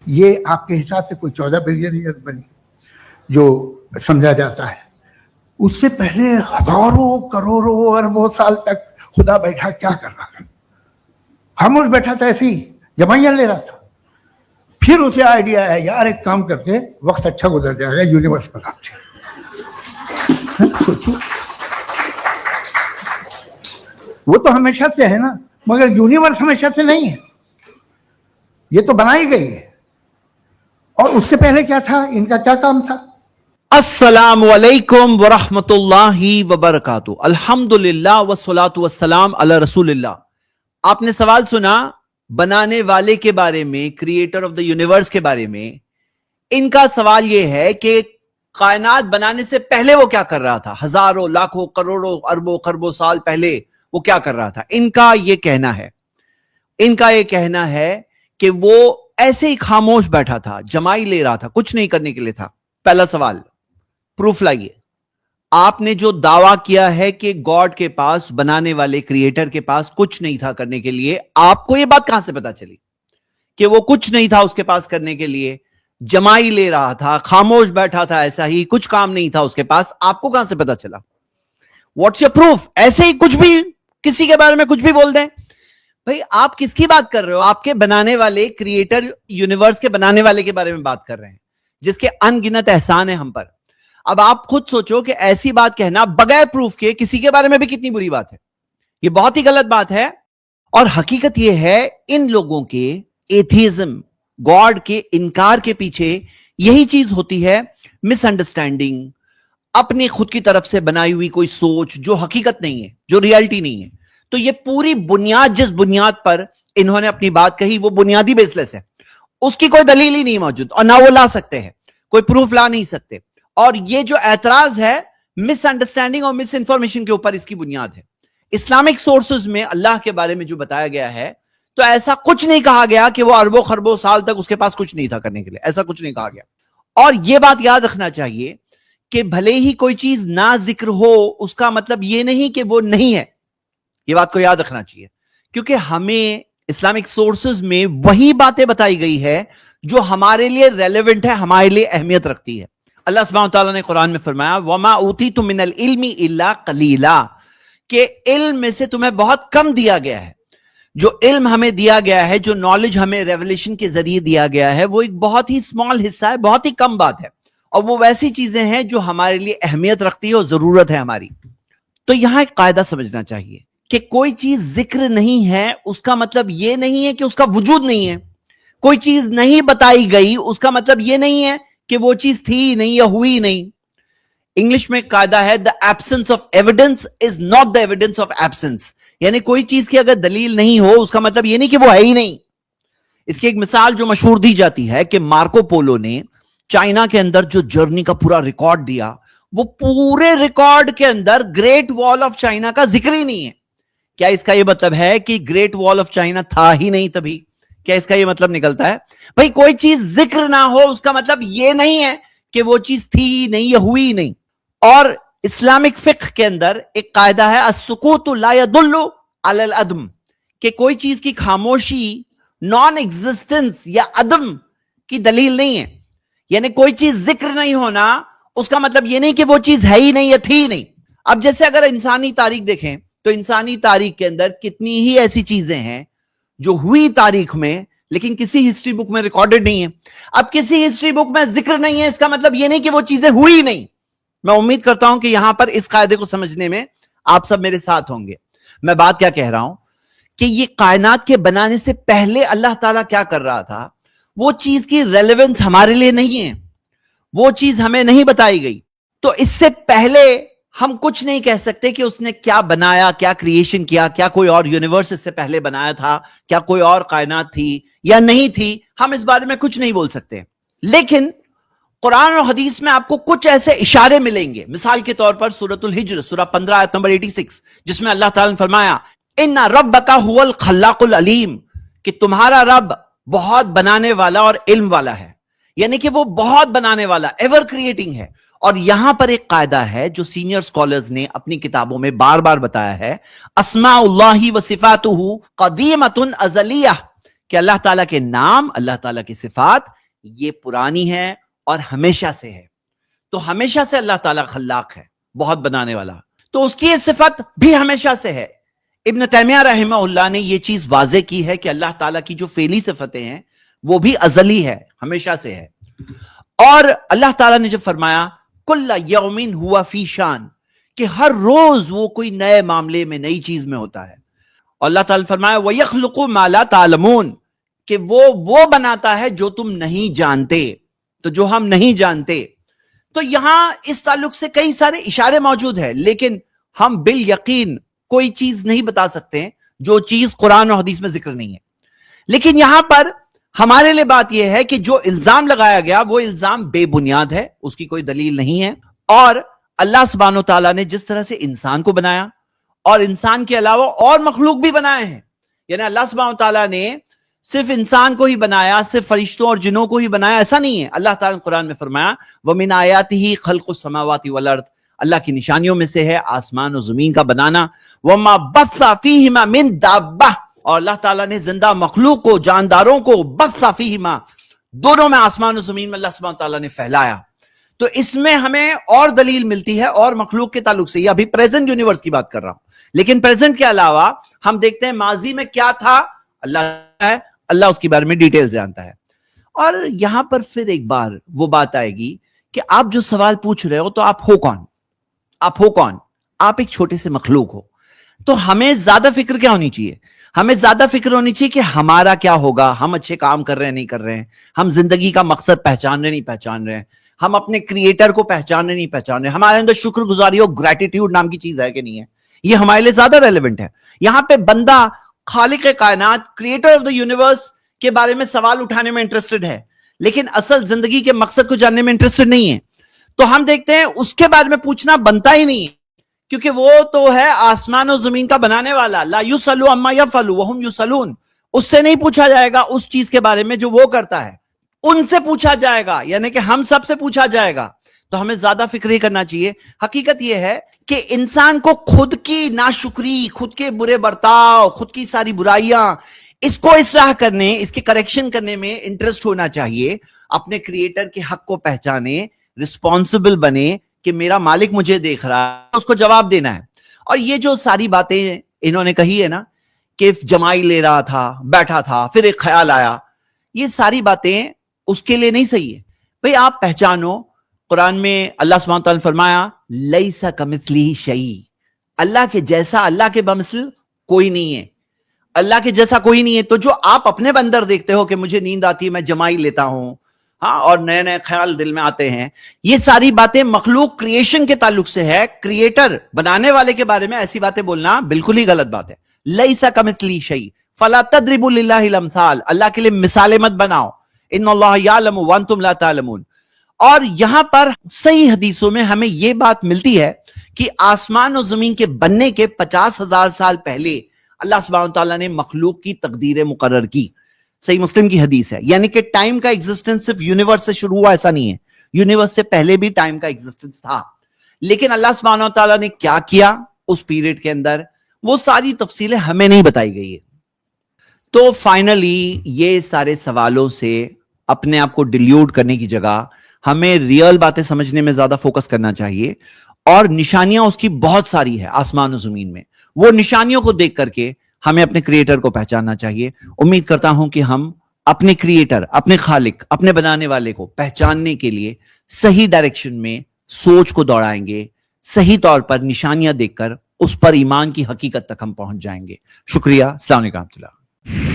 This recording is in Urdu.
یہ آپ کے حساب سے کوئی 14 بلین ایئر بنی جو سمجھا جاتا ہے. اس سے پہلے ہزاروں کروڑوں اربوں سال تک خدا بیٹھا کیا کر رہا تھا؟ خاموش بیٹھا تھا، ایسی جمائیاں لے رہا تھا. پھر اسے آئیڈیا ہے یار ایک کام کرتے وقت اچھا گزر جائے گا، یونیورس بناتے ہیں. سوچیے، وہ تو ہمیشہ سے ہے نا، مگر یونیورس ہمیشہ سے نہیں ہے، یہ تو بنائی گئی ہے. اور اس سے پہلے کیا تھا، ان کا کیا کام تھا؟ السلام علیکم ورحمۃ اللہ وبرکاتہ. الحمدللہ والصلاۃ والسلام علی رسول اللہ. آپ نے سوال سنا بنانے والے کے بارے میں، کریٹر آف دا یونیورس کے بارے میں. ان کا سوال یہ ہے کہ کائنات بنانے سے پہلے وہ کیا کر رہا تھا؟ ہزاروں لاکھوں کروڑوں اربوں خربوں سال پہلے وہ کیا کر رہا تھا؟ ان کا یہ کہنا ہے کہ وہ ایسے ہی خاموش بیٹھا تھا، جمائی لے رہا تھا، کچھ نہیں کرنے کے لیے تھا. پہلا سوال، پروف لائیے. آپ نے جو دعویٰ کیا ہے کہ گاڈ کے پاس، بنانے والے کریٹر کے پاس کچھ نہیں تھا کرنے کے لیے، آپ کو یہ بات کہاں سے پتا چلی کہ وہ کچھ نہیں تھا اس کے پاس کرنے کے لیے؟ جمائی لے رہا تھا، خاموش بیٹھا تھا، ایسا ہی کچھ کام نہیں تھا اس کے پاس. آپ کو کہاں سے پتا چلا؟ What's your proof? ایسے ہی کچھ بھی کسی کے بارے میں کچھ بھی بول دیں. بھائی آپ کس کی بات کر رہے ہو؟ آپ کے بنانے والے کریٹر، یونیورس کے بنانے والے کے بارے میں بات کر رہے ہیں، جس کے ان گنت احسان ہیں ہم پر. اب آپ خود سوچو کہ ایسی بات کہنا بغیر پروف کے کسی کے بارے میں بھی کتنی بری بات ہے. یہ بہت ہی غلط بات ہے. اور حقیقت یہ ہے ان لوگوں کے ایتھیزم، گاڈ کے انکار کے پیچھے یہی چیز ہوتی ہے، مس انڈرسٹینڈنگ، اپنی خود کی طرف سے بنائی ہوئی کوئی سوچ جو حقیقت نہیں ہے، جو ریالٹی نہیں ہے. تو یہ پوری بنیاد، جس بنیاد پر انہوں نے اپنی بات کہی، وہ بنیادی بیس لیس ہے. اس کی کوئی دلیل ہی نہیں موجود، اور نہ وہ لا سکتے ہیں، کوئی پروف لا نہیں سکتے. اور یہ جو اعتراض ہے مس انڈرسٹینڈنگ اور مس انفارمیشن کے اوپر، اس کی بنیاد ہے. اسلامک سورسز میں اللہ کے بارے میں جو بتایا گیا ہے، تو ایسا کچھ نہیں کہا گیا کہ وہ اربوں خربوں سال تک اس کے پاس کچھ نہیں تھا کرنے کے لیے. ایسا کچھ نہیں کہا گیا. اور یہ بات یاد رکھنا چاہیے کہ بھلے ہی کوئی چیز نہ ذکر ہو، اس کا مطلب یہ نہیں کہ وہ نہیں ہے. یہ بات کو یاد رکھنا چاہیے، کیونکہ ہمیں اسلامک سورسز میں وہی باتیں بتائی گئی ہے جو ہمارے لیے ریلیونٹ ہے، ہمارے لیے اہمیت رکھتی ہے. اللہ سبحانہ وتعالیٰ نے قرآن میں فرمایا وَمَا أُوتِيتُم مِّنَ الْعِلْمِ إِلَّا قَلِيلًا، کہ علم میں سے تمہیں بہت کم دیا گیا ہے. جو علم ہمیں دیا گیا ہے، جو نالج ہمیں ریولیشن کے ذریعے دیا گیا ہے، وہ ایک بہت ہی اسمال حصہ ہے، بہت ہی کم بات ہے. اور وہ ویسی چیزیں ہیں جو ہمارے لیے اہمیت رکھتی ہے اور ضرورت ہے ہماری. تو یہاں ایک قاعدہ سمجھنا چاہیے کہ کوئی چیز ذکر نہیں ہے اس کا مطلب یہ نہیں ہے کہ اس کا وجود نہیں ہے. کوئی چیز نہیں بتائی گئی اس کا مطلب یہ نہیں ہے کہ وہ چیز تھی نہیں یا ہوئی نہیں. انگلش میں قاعدہ ہے the absence of evidence is not the evidence of absence. یعنی کوئی چیز کی اگر دلیل نہیں ہو اس کا مطلب یہ نہیں کہ وہ ہے ہی نہیں. اس کی ایک مثال جو مشہور دی جاتی ہے کہ مارکو پولو نے چائنا کے اندر جو جرنی کا پورا ریکارڈ دیا، وہ پورے ریکارڈ کے اندر گریٹ وال آف چائنا کا ذکر ہی نہیں ہے. کیا اس کا یہ مطلب ہے کہ گریٹ وال آف چائنا تھا ہی نہیں تبھی؟ کیا اس کا یہ مطلب نکلتا ہے؟ بھائی کوئی چیز ذکر نہ ہو اس کا مطلب یہ نہیں ہے کہ وہ چیز تھی ہی نہیں یا ہوئی نہیں. اور اسلامک فقہ کے اندر ایک قاعدہ ہے السکوت لا يدل علی العدم، کہ کوئی چیز کی خاموشی نان ایگزسٹنس یا عدم کی دلیل نہیں ہے. یعنی کوئی چیز ذکر نہیں ہونا اس کا مطلب یہ نہیں کہ وہ چیز ہے ہی نہیں یا تھی نہیں. اب جیسے اگر انسانی تاریخ دیکھیں تو انسانی تاریخ کے اندر کتنی ہی ایسی چیزیں ہیں جو ہوئی تاریخ میں لیکن کسی ہسٹری بک میں ریکارڈڈ نہیں ہے. اب کسی ہسٹری بک میں ذکر نہیں ہے اس کا مطلب یہ نہیں کہ وہ چیزیں ہوئی نہیں. میں امید کرتا ہوں کہ یہاں پر اس قاعدے کو سمجھنے میں آپ سب میرے ساتھ ہوں گے. میں بات کیا کہہ رہا ہوں کہ یہ کائنات کے بنانے سے پہلے اللہ تعالیٰ کیا کر رہا تھا، وہ چیز کی ریلیونس ہمارے لیے نہیں ہے، وہ چیز ہمیں نہیں بتائی گئی. تو اس سے پہلے ہم کچھ نہیں کہہ سکتے کہ اس نے کیا بنایا، کیا کریشن کیا، کیا کوئی اور یونیورس اس سے پہلے بنایا تھا، کیا کوئی اور کائنات تھی یا نہیں تھی. ہم اس بارے میں کچھ نہیں بول سکتے. لیکن قرآن اور حدیث میں آپ کو کچھ ایسے اشارے ملیں گے. مثال کے طور پر سورۃ الحجر سورہ 15 آیت نمبر 86، جس میں اللہ تعالیٰ نے فرمایا ان ربک هو الخلاق العلیم، کہ تمہارا رب بہت بنانے والا اور علم والا ہے. یعنی کہ وہ بہت بنانے والا، ایور کریٹنگ ہے. اور یہاں پر ایک قاعدہ ہے جو سینئر سکولرز نے اپنی کتابوں میں بار بار بتایا ہے، اسماء اللہ و صفاتہ قدیمۃ ازلیہ، کہ اللہ تعالیٰ کے نام, اللہ تعالیٰ کی صفات یہ پرانی ہے اور ہمیشہ سے ہے. تو ہمیشہ سے اللہ تعالیٰ خلاق ہے, بہت بنانے والا, تو اس کی یہ صفت بھی ہمیشہ سے ہے. ابن تیمیہ رحمہ اللہ نے یہ چیز واضح کی ہے کہ اللہ تعالیٰ کی جو فعلی صفتیں ہیں وہ بھی ازلی ہے, ہمیشہ سے ہے. اور اللہ تعالیٰ نے جب فرمایا کل یوم ہوا فی شان, کہ ہر روز وہ کوئی نئے معاملے میں, نئی چیز میں ہوتا ہے. اور اللہ تعالیٰ نے فرمایا وَيَخْلُقُ مَا لَا تَعْلَمُونَ, کہ وہ بناتا ہے جو تم نہیں جانتے, تو جو ہم نہیں جانتے. تو یہاں اس تعلق سے کئی سارے اشارے موجود ہیں, لیکن ہم بالیقین کوئی چیز نہیں بتا سکتے جو چیز قرآن اور حدیث میں ذکر نہیں ہے. لیکن یہاں پر ہمارے لیے بات یہ ہے کہ جو الزام لگایا گیا وہ الزام بے بنیاد ہے, اس کی کوئی دلیل نہیں ہے. اور اللہ سبحانہ و تعالیٰ نے جس طرح سے انسان کو بنایا اور انسان کے علاوہ اور مخلوق بھی بنائے ہیں, یعنی اللہ سبحانہ و تعالیٰ نے صرف انسان کو ہی بنایا, صرف فرشتوں اور جنوں کو ہی بنایا, ایسا نہیں ہے. اللہ تعالیٰ نے قرآن میں فرمایا وَمِنْ آیَاتِهِ خَلْقُ السَّمَاوَاتِ وَالْأَرْضِ, اللہ کی نشانیوں میں سے ہے آسمان و زمین کا بنانا. وَمَا بَثَّ فِيهِمَا مِنْ دَابَّةٍ, اور اللہ تعالیٰ نے زندہ مخلوق کو, جانداروں کو, بَثَّ فِيهِمَا, دونوں میں, آسمان و زمین میں اللہ سبحانہ تعالیٰ نے پھیلایا. تو اس میں ہمیں اور دلیل ملتی ہے اور مخلوق کے تعلق سے. یہ ابھی پریزنٹ یونیورس کی بات کر رہا ہوں, لیکن پریزنٹ کے علاوہ ہم دیکھتے ہیں ماضی میں کیا تھا, اللہ ہے, اللہ اس کے بارے میں ڈیٹیل جانتا ہے. اور یہاں پر پھر ایک بار وہ بات آئے گی کہ آپ جو سوال پوچھ رہے ہو تو آپ ہو کون, آپ ہو کون, آپ ایک چھوٹے سے مخلوق ہو. تو ہمیں زیادہ فکر کیا ہونی چاہیے, ہمیں زیادہ فکر ہونی چاہیے کہ ہمارا کیا ہوگا, ہم اچھے کام کر رہے ہیں نہیں کر رہے ہیں, ہم زندگی کا مقصد پہچان رہے نہیں پہچان رہے ہیں, ہم اپنے کریٹر کو پہچان رہے نہیں پہچان رہے, ہمارے اندر شکر گزاری اور گریٹیٹیوڈ نام کی چیز ہے کہ نہیں ہے. یہ ہمارے لیے زیادہ ریلیونٹ ہے. یہاں پہ بندہ خالق کائنات, کریٹر آف دا یونیورس کے بارے میں سوال اٹھانے میں انٹرسٹڈ ہے, لیکن اصل زندگی کے مقصد کو جاننے میں انٹرسٹڈ نہیں ہے. تو ہم دیکھتے ہیں اس کے بارے میں پوچھنا بنتا ہی نہیں ہے, کیونکہ وہ تو ہے آسمان و زمین کا بنانے والا. لا یسأل عما یفعل وہم یسألون, اس سے نہیں پوچھا جائے گا اس چیز کے بارے میں جو وہ کرتا ہے, ان سے پوچھا جائے گا, یعنی کہ ہم سب سے پوچھا جائے گا. تو ہمیں زیادہ فکر ہی کرنا چاہیے. حقیقت یہ ہے کہ انسان کو خود کی ناشکری, خود کے برے برتاؤ, خود کی ساری برائیاں, اس کو اصلاح کرنے, اس کے کریکشن کرنے میں انٹرسٹ ہونا چاہیے. اپنے کریٹر کے حق کو پہچانے, رسپانسبل بنے کہ میرا مالک مجھے دیکھ رہا ہے, اس کو جواب دینا ہے. اور یہ جو ساری باتیں انہوں نے کہی ہے نا کہ جمائی لے رہا تھا, بیٹھا تھا, پھر ایک خیال آیا, یہ ساری باتیں اس کے لیے نہیں صحیح ہے. بھئی آپ پہچانو, قرآن میں اللہ سبحانہ تعالیٰ نے فرمایا لیس کمثلہ شیء, اللہ کے جیسا, اللہ کے بمثل کوئی نہیں ہے, اللہ کے جیسا کوئی نہیں ہے. تو جو آپ اپنے اندر دیکھتے ہو کہ مجھے نیند آتی ہے, میں جمائی لیتا ہوں, ہاں, اور نئے نئے خیال دل میں آتے ہیں, یہ ساری باتیں مخلوق کریشن کے تعلق سے ہے. کریٹر بنانے والے کے بارے میں ایسی باتیں بولنا بالکل ہی غلط بات ہے. لیس کمثلہ شیء فلا تضربوا للہ الامثال, اللہ کے لیے مثالیں مت بناؤ. ان اللہ یعلم وانتم لا تعلمون. اور یہاں پر صحیح حدیثوں میں ہمیں یہ بات ملتی ہے کہ آسمان و زمین کے بننے کے 50,000 سال پہلے اللہ سبحانہ تعالیٰ نے مخلوق کی تقدیر مقرر کی. صحیح مسلم کی حدیث ہے. یعنی کہ ٹائم کا ایگزسٹنس صرف یونیورس سے شروع ہوا ایسا نہیں ہے, یونیورس سے پہلے بھی ٹائم کا ایگزسٹنس تھا. لیکن اللہ سبحانہ تعالیٰ نے کیا کیا اس پیریڈ کے اندر, وہ ساری تفصیلیں ہمیں نہیں بتائی گئی ہے. تو فائنلی یہ سارے سوالوں سے اپنے آپ کو ڈیلیوٹ کرنے کی جگہ ہمیں ریئل باتیں سمجھنے میں زیادہ فوکس کرنا چاہیے. اور نشانیاں اس کی بہت ساری ہے آسمان و زمین میں, وہ نشانیوں کو دیکھ کر کے ہمیں اپنے کریٹر کو پہچاننا چاہیے. امید کرتا ہوں کہ ہم اپنے کریٹر, اپنے خالق, اپنے بنانے والے کو پہچاننے کے لیے صحیح ڈائریکشن میں سوچ کو دوڑائیں گے, صحیح طور پر نشانیاں دیکھ کر اس پر ایمان کی حقیقت تک ہم پہنچ جائیں گے. شکریہ. السلام علیکم.